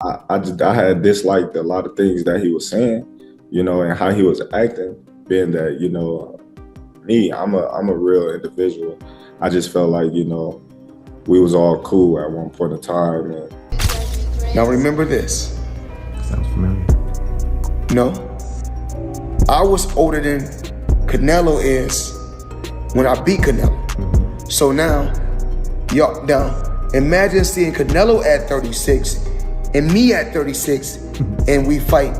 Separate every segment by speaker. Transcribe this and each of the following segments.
Speaker 1: I had disliked a lot of things that he was saying, and how he was acting, being that, me, I'm a real individual. I just felt like, we was all cool at one point in time. And
Speaker 2: now remember this.
Speaker 3: Sounds familiar.
Speaker 2: No. I was older than Canelo is when I beat Canelo. So now, imagine seeing Canelo at 36 and me at 36 and we fight.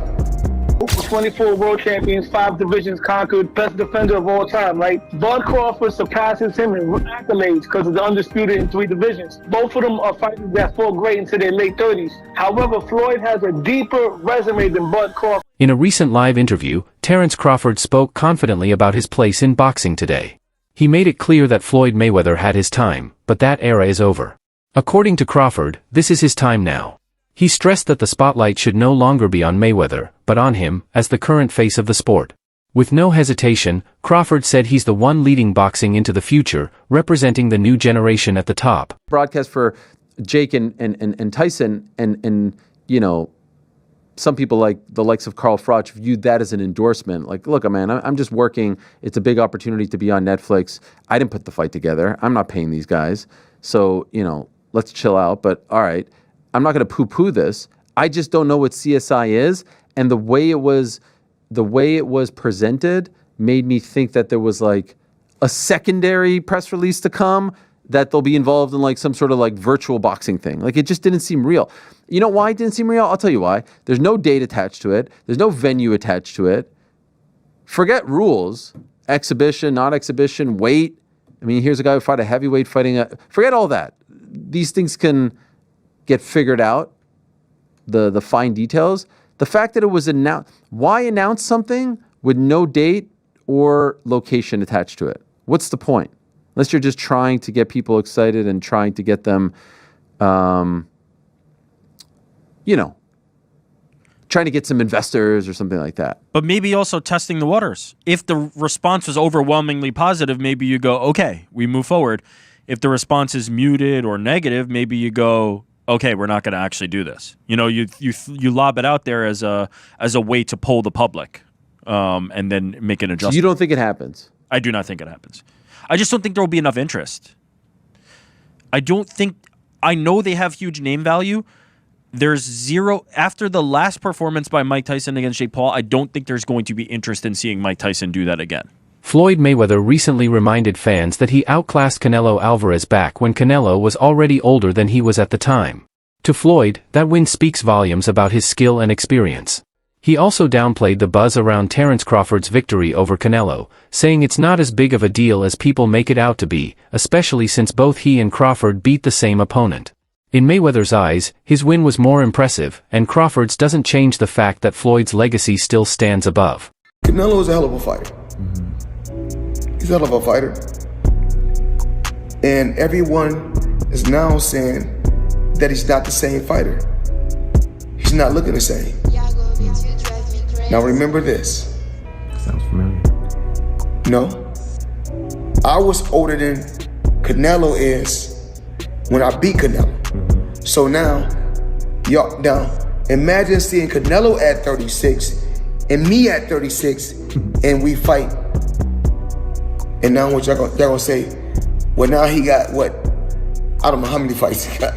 Speaker 4: 24 world champions, 5 divisions conquered, best defender of all time, right? Bud Crawford surpasses him in accolades because of the undisputed in 3 divisions. Both of them are fighters that fought great into their late 30s. However, Floyd has a deeper resume than Bud Crawford.
Speaker 5: In a recent live interview, Terence Crawford spoke confidently about his place in boxing today. He made it clear that Floyd Mayweather had his time, but that era is over. According to Crawford, this is his time now. He stressed that the spotlight should no longer be on Mayweather, but on him, as the current face of the sport. With no hesitation, Crawford said he's the one leading boxing into the future, representing the new generation at the top.
Speaker 6: Broadcast for Jake and Tyson, and some people like the likes of Carl Froch viewed that as an endorsement. Like, look, man, I'm just working. It's a big opportunity to be on Netflix. I didn't put the fight together. I'm not paying these guys. So, let's chill out. But all right, I'm not going to poo-poo this. I just don't know what CSI is. And the way it was presented made me think that there was like a secondary press release to come, that they'll be involved in like some sort of like virtual boxing thing. Like, it just didn't seem real. You know why it didn't seem real? I'll tell you why. There's no date attached to it. There's no venue attached to it. Forget rules, exhibition, not exhibition, weight. I mean, here's a guy who fought a heavyweight forget all that. These things can get figured out, the fine details. The fact that it was announced, why announce something with no date or location attached to it? What's the point? Unless you're just trying to get people excited and trying to get them, trying to get some investors or something like that.
Speaker 7: But maybe also testing the waters. If the response was overwhelmingly positive, maybe you go, okay, we move forward. If the response is muted or negative, maybe you go, okay, we're not going to actually do this. You lob it out there as a way to poll the public, and then make an adjustment.
Speaker 6: So you don't think it happens?
Speaker 7: I do not think it happens. I just don't think there will be enough interest. I know they have huge name value. There's zero, after the last performance by Mike Tyson against Jake Paul, I don't think there's going to be interest in seeing Mike Tyson do that again.
Speaker 5: Floyd Mayweather recently reminded fans that he outclassed Canelo Alvarez back when Canelo was already older than he was at the time. To Floyd, that win speaks volumes about his skill and experience. He also downplayed the buzz around Terence Crawford's victory over Canelo, saying it's not as big of a deal as people make it out to be, especially since both he and Crawford beat the same opponent. In Mayweather's eyes, his win was more impressive, and Crawford's doesn't change the fact that Floyd's legacy still stands above.
Speaker 2: Canelo is a hell of a fighter. He's a hell of a fighter. And everyone is now saying that he's not the same fighter. He's not looking the same. Now remember this.
Speaker 3: Sounds familiar.
Speaker 2: No. I was older than Canelo is when I beat Canelo. So now, imagine seeing Canelo at 36 and me at 36 and we fight. And now what y'all gonna say? Well, now he got what? I don't know how many fights he got.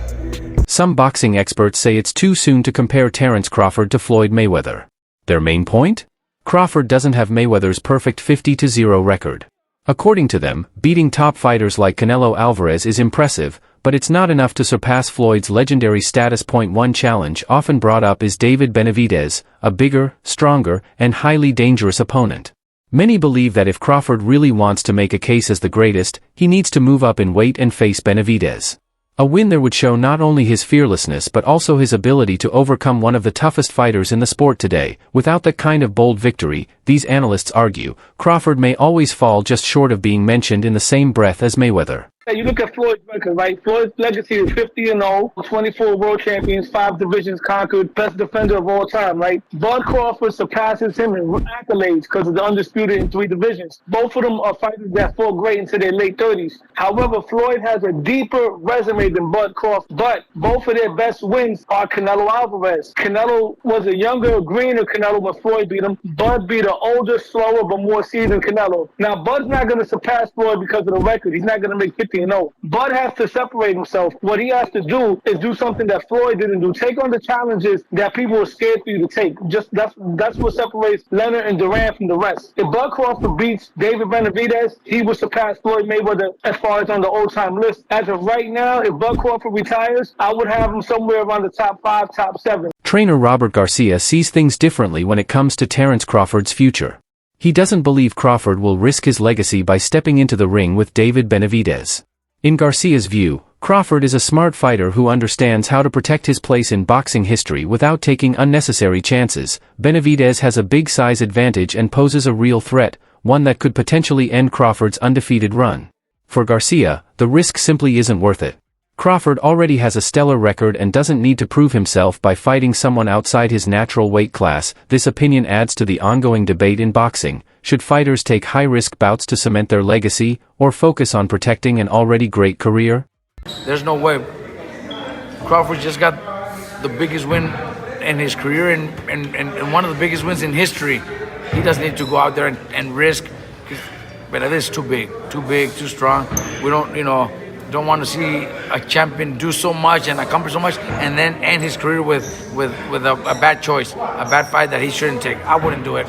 Speaker 5: Some boxing experts say it's too soon to compare Terence Crawford to Floyd Mayweather. Their main point? Crawford doesn't have Mayweather's perfect 50-0 record. According to them, beating top fighters like Canelo Alvarez is impressive, but it's not enough to surpass Floyd's legendary status. One challenge often brought up is David Benavidez, a bigger, stronger, and highly dangerous opponent. Many believe that if Crawford really wants to make a case as the greatest, he needs to move up in weight and face Benavidez. A win there would show not only his fearlessness but also his ability to overcome one of the toughest fighters in the sport today. Without that kind of bold victory, these analysts argue, Crawford may always fall just short of being mentioned in the same breath as Mayweather.
Speaker 4: You look at Floyd's record, right? Floyd's legacy is 50-0, 24 world champions, 5 divisions conquered, best defender of all time, right? Bud Crawford surpasses him in accolades because of the undisputed in 3 divisions. Both of them are fighters that fought great into their late 30s. However, Floyd has a deeper resume than Bud Crawford, but both of their best wins are Canelo Alvarez. Canelo was a younger, greener Canelo when Floyd beat him. Bud beat an older, slower, but more seasoned Canelo. Now, Bud's not going to surpass Floyd because of the record. He's not going to make 50-0. Bud has to separate himself. What he has to do is do something that Floyd didn't do. Take on the challenges that people are scared for you to take. Just that's what separates Leonard and Duran from the rest. If Bud Crawford beats David Benavidez, he will surpass Floyd Mayweather as far as on the all-time list. As of right now, if Bud Crawford retires, I would have him somewhere around the top 5, top 7.
Speaker 5: Trainer Robert Garcia sees things differently when it comes to Terence Crawford's future. He doesn't believe Crawford will risk his legacy by stepping into the ring with David Benavidez. In Garcia's view, Crawford is a smart fighter who understands how to protect his place in boxing history without taking unnecessary chances. Benavidez has a big size advantage and poses a real threat, one that could potentially end Crawford's undefeated run. For Garcia, the risk simply isn't worth it. Crawford already has a stellar record and doesn't need to prove himself by fighting someone outside his natural weight class. This opinion adds to the ongoing debate in boxing. Should fighters take high-risk bouts to cement their legacy, or focus on protecting an already great career?
Speaker 8: There's no way. Crawford just got the biggest win in his career and one of the biggest wins in history. He doesn't need to go out there and risk. But it is too big, too strong. We don't want to see a champion do so much and accomplish so much and then end his career with a bad choice, a bad fight that he shouldn't take. I wouldn't do it.